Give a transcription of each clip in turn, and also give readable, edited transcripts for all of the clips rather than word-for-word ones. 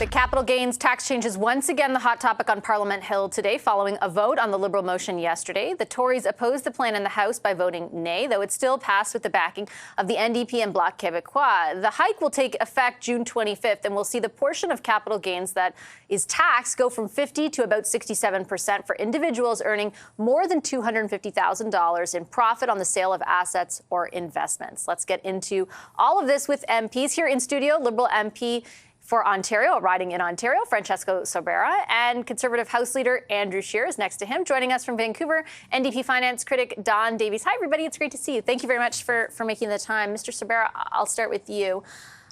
The capital gains tax change is once again the hot topic on Parliament Hill today, following a vote on the Liberal motion yesterday. The Tories opposed the plan in the House by voting nay, though it still passed with the backing of the NDP and Bloc Québécois. The hike will take effect June 25th, and we'll see the portion of capital gains that is taxed go from 50 to about 67% for individuals earning more than $250,000 in profit on the sale of assets or investments. Let's get into all of this with MPs. Here in studio, Liberal MP for Ontario, riding in Ontario, Francesco Sobera, and Conservative House Leader Andrew Scheer is next to him. Joining us from Vancouver, NDP finance critic Don Davies. Hi, everybody. It's great to see you. Thank you very much for making the time. Mr. Sobera, I'll start with you.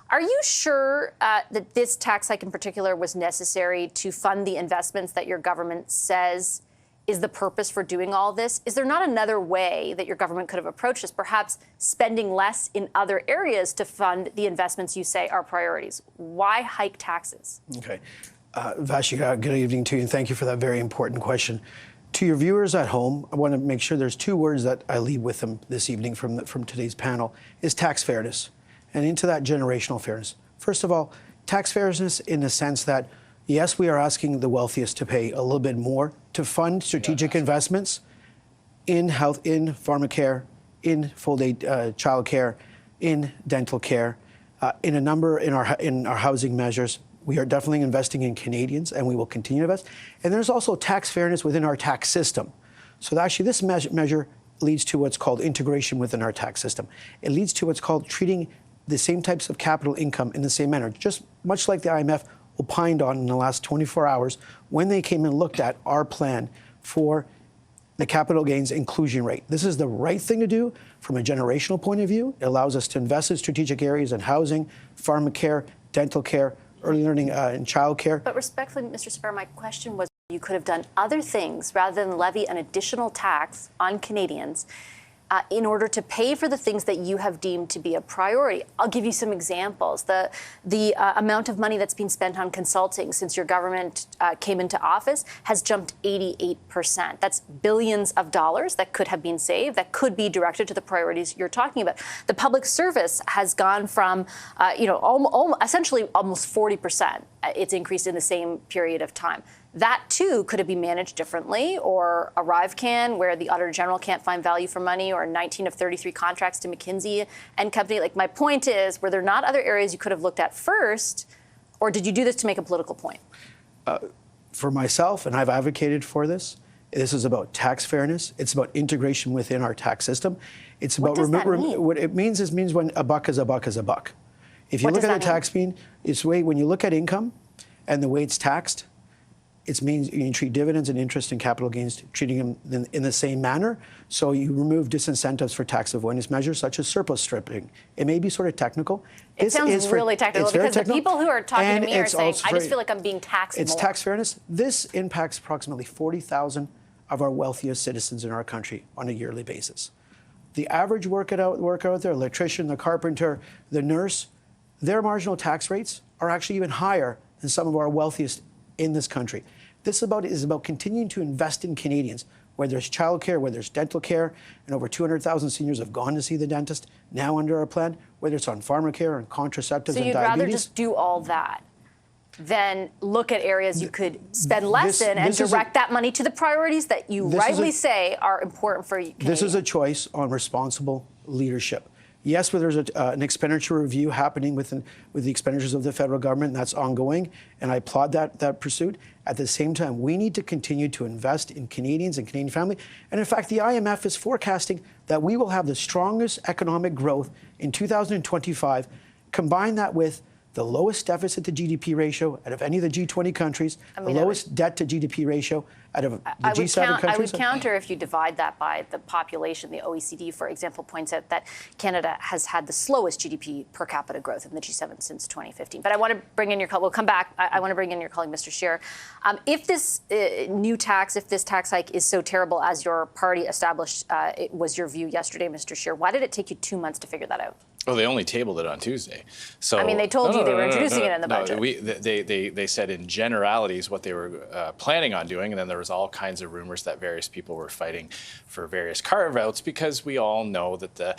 Are you sure that this tax hike in particular was necessary to fund the investments that your government says is the purpose for doing all this? Is there not another way that your government could have approached this, perhaps spending less in other areas to fund the investments you say are priorities? Why hike taxes? Okay. Vassy, good evening to you, and thank you for that very important question. To your viewers at home, I want to make sure there's two words that I leave with them this evening from today's panel, is tax fairness, and into that generational fairness. First of all, tax fairness in the sense that, yes, we are asking the wealthiest to pay a little bit more to fund strategic investments in health, in pharmacare, in full-day child care, in dental care, in a number in our housing measures. We are definitely investing in Canadians, and we will continue to invest. And there's also tax fairness within our tax system. So actually, this measure leads to what's called integration within our tax system. It leads to what's called treating the same types of capital income in the same manner, just much like the IMF opined on in the last 24 hours when they came and looked at our plan for the capital gains inclusion rate. This is the right thing to do from a generational point of view. It allows us to invest in strategic areas in housing, pharmacare, dental care, early learning, and child care. But respectfully, Mr. Spare, my question was, you could have done other things rather than levy an additional tax on Canadians in order to pay for the things that you have deemed to be a priority. I'll give you some examples. The amount of money that's been spent on consulting since your government came into office has jumped 88%. That's billions of dollars that could have been saved, that could be directed to the priorities you're talking about. The public service has gone from, essentially almost 40%. It's increased in the same period of time. That, too, could it be managed differently? Or ArriveCan, where the Auditor General can't find value for money, or 19 of 33 contracts to McKinsey and Company. Like, my point is, were there not other areas you could have looked at first, or did you do this to make a political point? For myself, and I've advocated for this, this is about tax fairness. It's about integration within our tax system. It's about what does that mean? What it means is when a buck is a buck is a buck. If you look at the tax mean, it's when you look at income and the way it's taxed, it means you treat dividends and interest and capital gains, treating them in the same manner. So you remove disincentives for tax avoidance measures, such as surplus stripping. It may be sort of technical. It sounds really technical, because the people who are talking to me are saying, I just feel like I'm being taxed more. It's tax fairness. This impacts approximately 40,000 of our wealthiest citizens in our country on a yearly basis. The average worker out there, electrician, the carpenter, the nurse, their marginal tax rates are actually even higher than some of our wealthiest in this country. This is about continuing to invest in Canadians, whether there's childcare, whether there's dental care, and over 200,000 seniors have gone to see the dentist now under our plan, whether it's on pharmacare and contraceptives and diabetes. So you'd rather just do all that than look at areas you could spend less in and direct that money to the priorities that you rightly say are important for Canadians? This is a choice on responsible leadership. Yes, there's an expenditure review happening with the expenditures of the federal government, and that's ongoing, and I applaud that pursuit. At the same time, we need to continue to invest in Canadians and Canadian family. And in fact, the IMF is forecasting that we will have the strongest economic growth in 2025. Combine that with the lowest deficit to GDP ratio out of any of the G20 countries, the lowest debt to GDP ratio out of the G7 countries. I would counter if you divide that by the population. The OECD, for example, points out that Canada has had the slowest GDP per capita growth in the G7 since 2015. But I want to bring in your colleague. We'll come back. I want to bring in your colleague, Mr. Scheer. If this if this tax hike is so terrible as your party established, it was your view yesterday, Mr. Scheer, why did it take you 2 months to figure that out? Oh, they only tabled it on Tuesday. So I mean, they told you they were introducing it in the budget. They said in generalities what they were planning on doing, and then there was all kinds of rumors that various people were fighting for various carve-outs, because we all know that the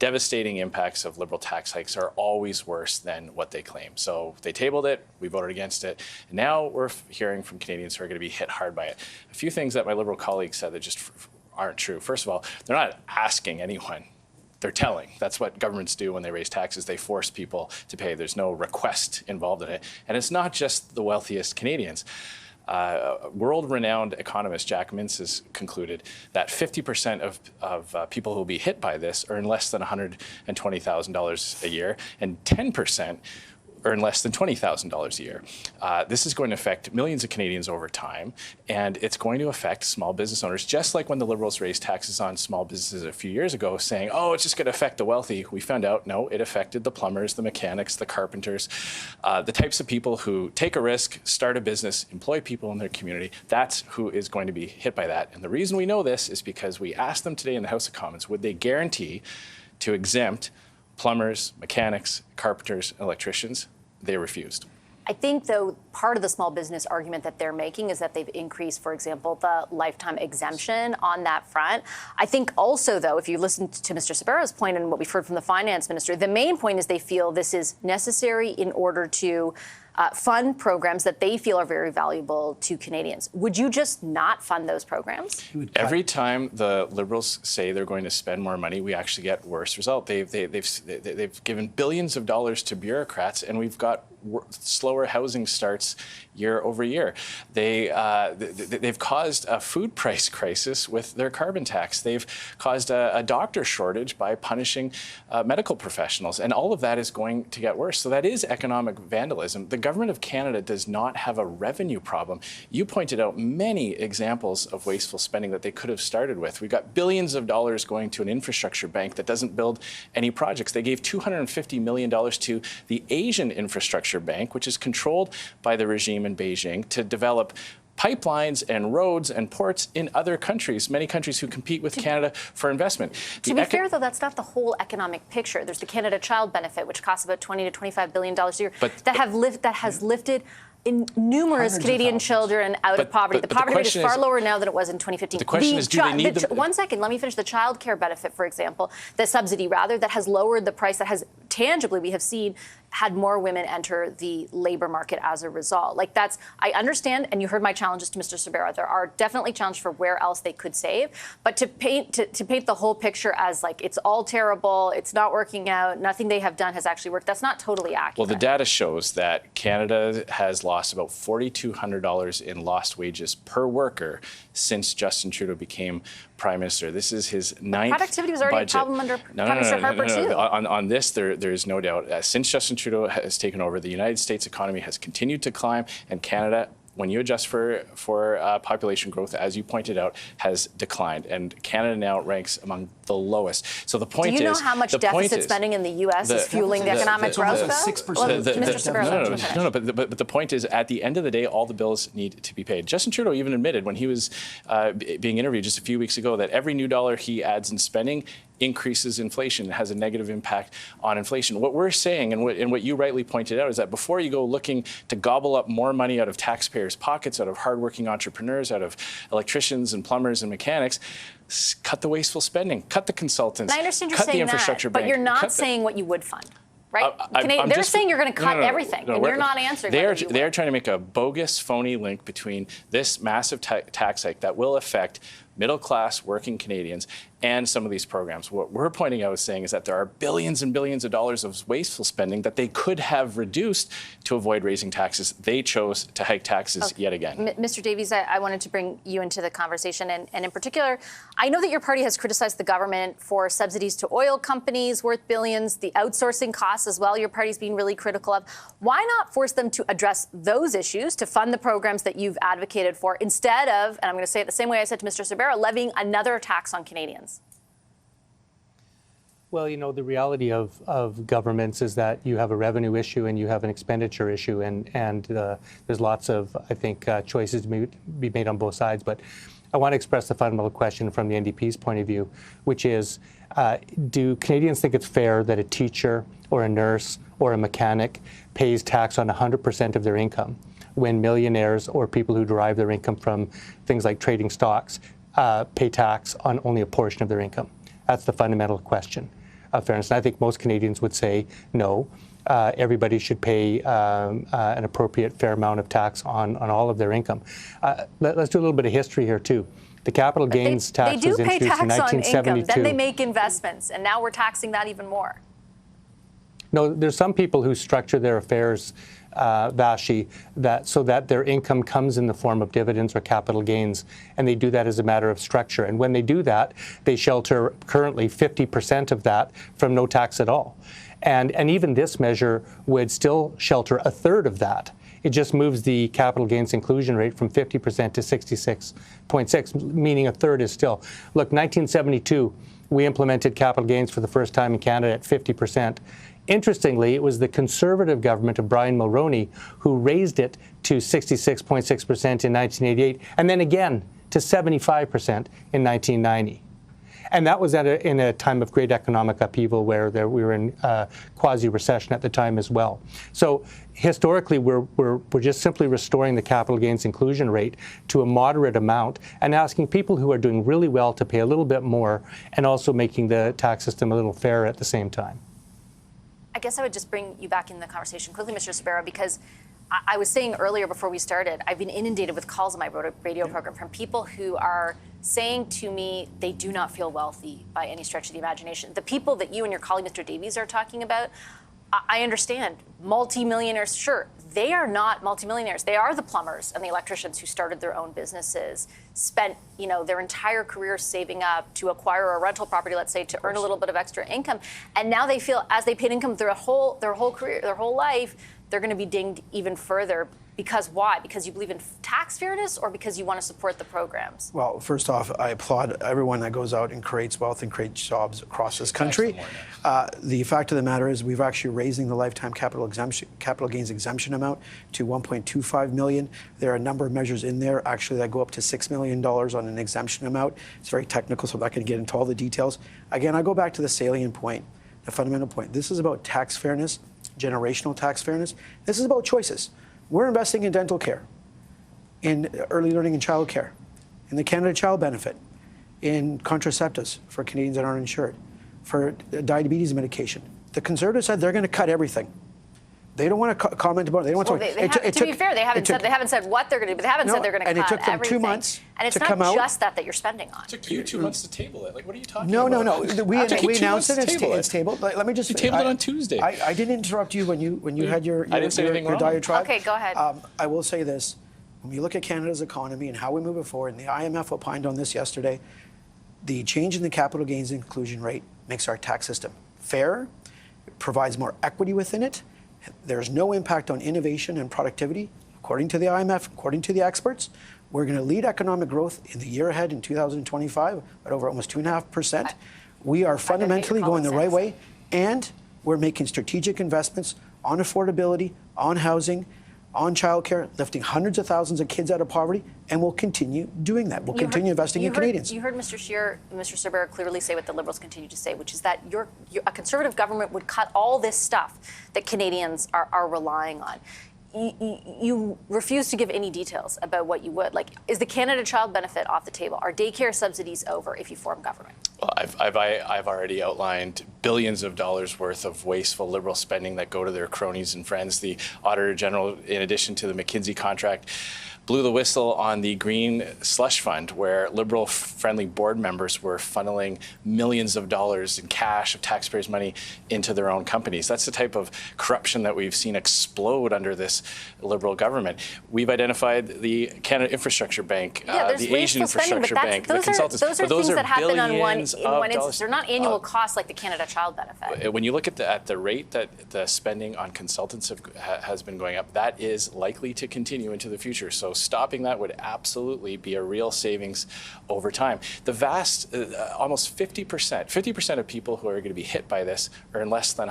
devastating impacts of Liberal tax hikes are always worse than what they claim. So they tabled it, we voted against it, and now we're hearing from Canadians who are going to be hit hard by it. A few things that my Liberal colleagues said that just aren't true. First of all, they're not asking anyone. They're telling. That's what governments do when they raise taxes. They force people to pay. There's no request involved in it. And it's not just the wealthiest Canadians. World-renowned economist Jack Mintz has concluded that 50% of people who will be hit by this earn less than $120,000 a year, and 10% earn less than $20,000 a year. This is going to affect millions of Canadians over time, and it's going to affect small business owners, just like when the Liberals raised taxes on small businesses a few years ago, saying, oh, it's just going to affect the wealthy. We found out, no, it affected the plumbers, the mechanics, the carpenters, the types of people who take a risk, start a business, employ people in their community. That's who is going to be hit by that. And the reason we know this is because we asked them today in the House of Commons, would they guarantee to exempt plumbers, mechanics, carpenters, electricians? They refused. I think, though, part of the small business argument that they're making is that they've increased, for example, the lifetime exemption on that front. I think also, though, if you listen to Mr. Sabero's point and what we've heard from the finance minister, the main point is they feel this is necessary in order to fund programs that they feel are very valuable to Canadians. Would you just not fund those programs? Every time the Liberals say they're going to spend more money, we actually get worse result. They've given billions of dollars to bureaucrats, and we've got slower housing starts year over year. They've caused a food price crisis with their carbon tax. They've caused a doctor shortage by punishing medical professionals, and all of that is going to get worse. So that is economic vandalism. The government of Canada does not have a revenue problem. You pointed out many examples of wasteful spending that they could have started with. We've got billions of dollars going to an infrastructure bank that doesn't build any projects. They gave $250 million to the Asian Infrastructure Bank, which is controlled by the regime in Beijing, to develop pipelines and roads and ports in other countries, many countries who compete with Canada for investment. To be fair, though, that's not the whole economic picture. There's the Canada Child Benefit, which costs about $20 to $25 billion a year, that has lifted in numerous Canadian children out of poverty. The poverty rate is far lower now than it was in 2015. The question is, do they need the... One second, let me finish. The child care benefit, for example, the subsidy, rather, that has lowered the price, that has tangibly, we have seen, had more women enter the labor market as a result. Like, that's, I understand, and you heard my challenges to Mr. Sabero. There are definitely challenges for where else they could save, but to paint the whole picture as like it's all terrible, it's not working out, nothing they have done has actually worked, that's not totally accurate. Well, the data shows that Canada has lost about $4,200 in lost wages per worker since Justin Trudeau became Prime Minister. This is his ninth productivity was already budget. a problem under Prime Minister Harper, too. On this, there is no doubt. Since Justin Trudeau has taken over, the United States economy has continued to climb, and Canada, when you adjust for population growth, as you pointed out, has declined. And Canada now ranks among the lowest. So the point is... Do you know how much deficit spending in the U.S. is fueling the economic growth, though? 6%. No, but the point is, at the end of the day, all the bills need to be paid. Justin Trudeau even admitted when he was being interviewed just a few weeks ago that every new dollar he adds in spending increases inflation. It has a negative impact on inflation. What we're saying, and what you rightly pointed out, is that before you go looking to gobble up more money out of taxpayers' pockets, out of hardworking entrepreneurs, out of electricians and plumbers and mechanics, cut the wasteful spending, cut the consultants, I understand you're cut saying the infrastructure that, bank. but you're not saying what you would fund. Right? They're saying you're going to cut everything, and you're not answering. They are trying to make a bogus, phony link between this massive tax hike that will affect middle-class working Canadians and some of these programs. What we're pointing out is saying is that there are billions and billions of dollars of wasteful spending that they could have reduced to avoid raising taxes. They chose to hike taxes yet again. Mr. Davies, I wanted to bring you into the conversation, and in particular, I know that your party has criticized the government for subsidies to oil companies worth billions, the outsourcing costs as well, your party's been really critical of. Why not force them to address those issues, to fund the programs that you've advocated for, instead of, and I'm going to say it the same way I said to Mr. Sabero, levying another tax on Canadians? Well, you know, the reality of governments is that you have a revenue issue and you have an expenditure issue, and there's lots of, I think, choices to be made on both sides. But I want to express the fundamental question from the NDP's point of view, which is, do Canadians think it's fair that a teacher or a nurse or a mechanic pays tax on 100% of their income when millionaires or people who derive their income from things like trading stocks pay tax on only a portion of their income? That's the fundamental question. fairness. And I think most Canadians would say no. Everybody should pay an appropriate fair amount of tax on all of their income. Let's do a little bit of history here too. The capital gains tax was introduced in 1972. On income, then they make investments, and now we're taxing that even more. No, there's some people who structure their affairs, Vassy, so that their income comes in the form of dividends or capital gains, and they do that as a matter of structure. And when they do that, they shelter currently 50% of that from no tax at all. And even this measure would still shelter a third of that. It just moves the capital gains inclusion rate from 50% to 66.6, meaning a third is still. Look, 1972, we implemented capital gains for the first time in Canada at 50%. Interestingly, it was the Conservative government of Brian Mulroney who raised it to 66.6% in 1988, and then again to 75% in 1990. And that was in a time of great economic upheaval where we were in quasi-recession at the time as well. So historically, we're just simply restoring the capital gains inclusion rate to a moderate amount and asking people who are doing really well to pay a little bit more, and also making the tax system a little fairer at the same time. I guess I would just bring you back in the conversation quickly, Mr. Sabera, because I was saying earlier before we started, I've been inundated with calls on my radio program from people who are saying to me they do not feel wealthy by any stretch of the imagination. The people that you and your colleague, Mr. Davies, are talking about, I understand. Multimillionaires, sure. They are not multimillionaires. They are the plumbers and the electricians who started their own businesses, spent, their entire career saving up to acquire a rental property, let's say, to earn a little bit of extra income. And now they feel, as they paid income their whole career, their whole life, they're going to be dinged even further. Because why? Because you believe in tax fairness, or because you want to support the programs? Well, first off, I applaud everyone that goes out and creates wealth and creates jobs across this country. The fact of the matter is, we're actually raising the lifetime capital gains exemption amount to $1.25 million. There are a number of measures in there actually that go up to $6 million on an exemption amount. It's very technical, so I'm not going to get into all the details. Again, I go back to the salient point, the fundamental point. This is about tax fairness, generational tax fairness. This is about choices. We're investing in dental care, in early learning and child care, in the Canada Child Benefit, in contraceptives for Canadians that aren't insured, for diabetes medication. The Conservatives said they're going to cut everything. They don't want to comment about it. They don't want to. To be fair, they haven't said what they're going to do, but they haven't said they're going to cut everything. And it took them 2 months and it's to not come out. just that you're spending on. It took you 2 months to table it. Like, what are you talking about? No. We announced it. It's tabled. Let me just. You tabled it on Tuesday. I didn't interrupt you when you had your diatribe. Okay, go ahead. I will say this: when you look at Canada's economy and how we move it forward, and the IMF opined on this yesterday, the change in the capital gains inclusion rate makes our tax system fairer, it provides more equity within it. There's no impact on innovation and productivity. According to the IMF, according to the experts, we're going to lead economic growth in the year ahead in 2025 at over almost 2.5%. We are fundamentally going the right way, and we're making strategic investments on affordability, on housing, on childcare, lifting hundreds of thousands of kids out of poverty, and we'll continue doing that. We'll continue investing in Canadians. You heard Mr. Scheer, Mr. Sabera clearly say what the Liberals continue to say, which is that a Conservative government would cut all this stuff that Canadians are relying on. You refuse to give any details about what you would. Like, is the Canada Child Benefit off the table? Are daycare subsidies over if you form government? Well, I've already outlined billions of dollars worth of wasteful Liberal spending that go to their cronies and friends. The Auditor General, in addition to the McKinsey contract, blew the whistle on the Green Slush Fund, where Liberal-friendly board members were funneling millions of dollars in cash of taxpayers' money into their own companies. That's the type of corruption that we've seen explode under this Liberal government. We've identified the Canada Infrastructure Bank, the Asian Infrastructure Bank, the consultants. Those are things that happen in one instance. They're not annual costs like the Canada Child Benefit. When you look at the rate that the spending on consultants has been going up, that is likely to continue into the future. So stopping that would absolutely be a real savings over time. The vast, almost 50% of people who are going to be hit by this earn less than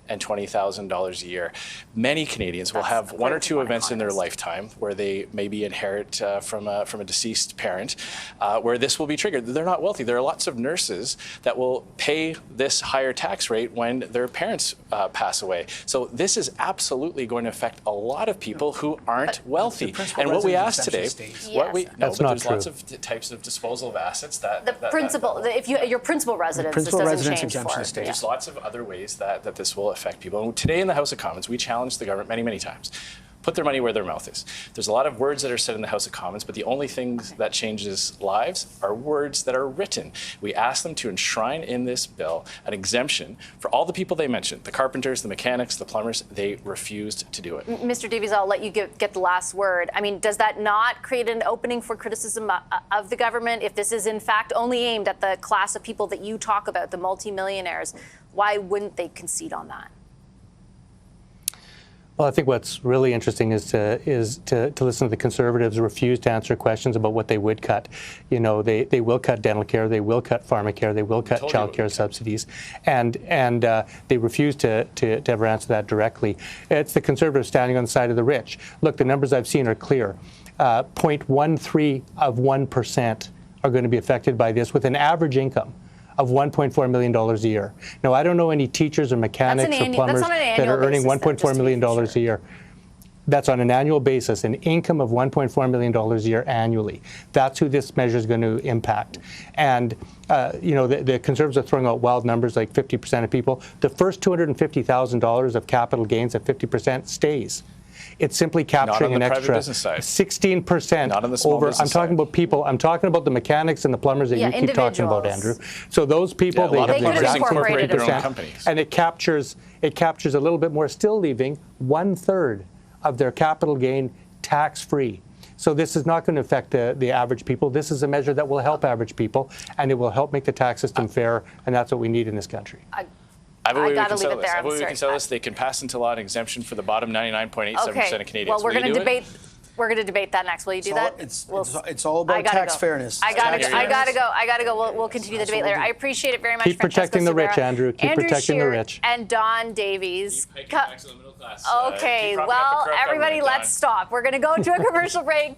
$120,000 a year. Many Canadians will have one or two events in their lifetime where they maybe inherit from a deceased parent, where this will be triggered. They're not wealthy. There are lots of nurses that will pay this higher tax rate when their parents pass away. So this is absolutely going to affect a lot of people who aren't wealthy. And what we asked today, That's not there's true. lots of types of disposal of assets that If your principal residence, principal this residence doesn't change exemption for. stays. there's lots of other ways that this will affect people. And today in the House of Commons, we challenged the government many, many times. Put their money where their mouth is. There's a lot of words that are said in the House of Commons, but the only things that changes lives are words that are written. We asked them to enshrine in this bill an exemption for all the people they mentioned, the carpenters, the mechanics, the plumbers. They refused to do it. Mr. Davies, I'll let you get the last word. I mean, does that not create an opening for criticism of the government? If this is in fact only aimed at the class of people that you talk about, the multimillionaires, why wouldn't they concede on that? Well, I think what's really interesting is to listen to the Conservatives refuse to answer questions about what they would cut. You know, they will cut dental care, they will cut pharmacare, they will cut child care subsidies, and they refuse to ever answer that directly. It's the Conservatives standing on the side of the rich. Look, the numbers I've seen are clear. 0.13 of 1% are going to be affected by this with an average income of $1.4 million a year. Now, I don't know any teachers or mechanics or plumbers that are earning $1.4 million a year. That's on an annual basis, an income of $1.4 million a year annually. That's who this measure is going to impact. And, you know, the Conservatives are throwing out wild numbers like 50% of people. The first $250,000 of capital gains at 50% stays. It's simply capturing an extra 16% Not on the small over. business I'm talking side. about people. I'm talking about the mechanics and the plumbers that you keep talking about, Andrew. individuals. So those people, Yeah, a lot they of have plumbers exactly incorporated their own 50%, companies. and it captures a little bit more, still leaving 1/3 of their capital gain tax-free. So this is not going to affect the average people. This is a measure that will help average people, and it will help make the tax system fair, and that's what we need in this country. I have a way we gotta can leave sell it this. there. I have a way I'm we can sorry. sell this. They can pass into law an exemption for the bottom 99.87% of Canadians. Well, we're Will you going to do it? debate. We're going to debate that next. Will you do that? It's all about I gotta tax go. fairness. I gotta Tax go. I gotta go. We'll continue the debate later. I appreciate it very much. Keep protecting Francesco the rich, Silvera, Andrew. Keep protecting the Scheer, rich. And Don Davies. Keep hiking back to the middle class. Okay, Keep propping up the well, corrupt everybody, government, Don. let's stop. We're going to go to a commercial break.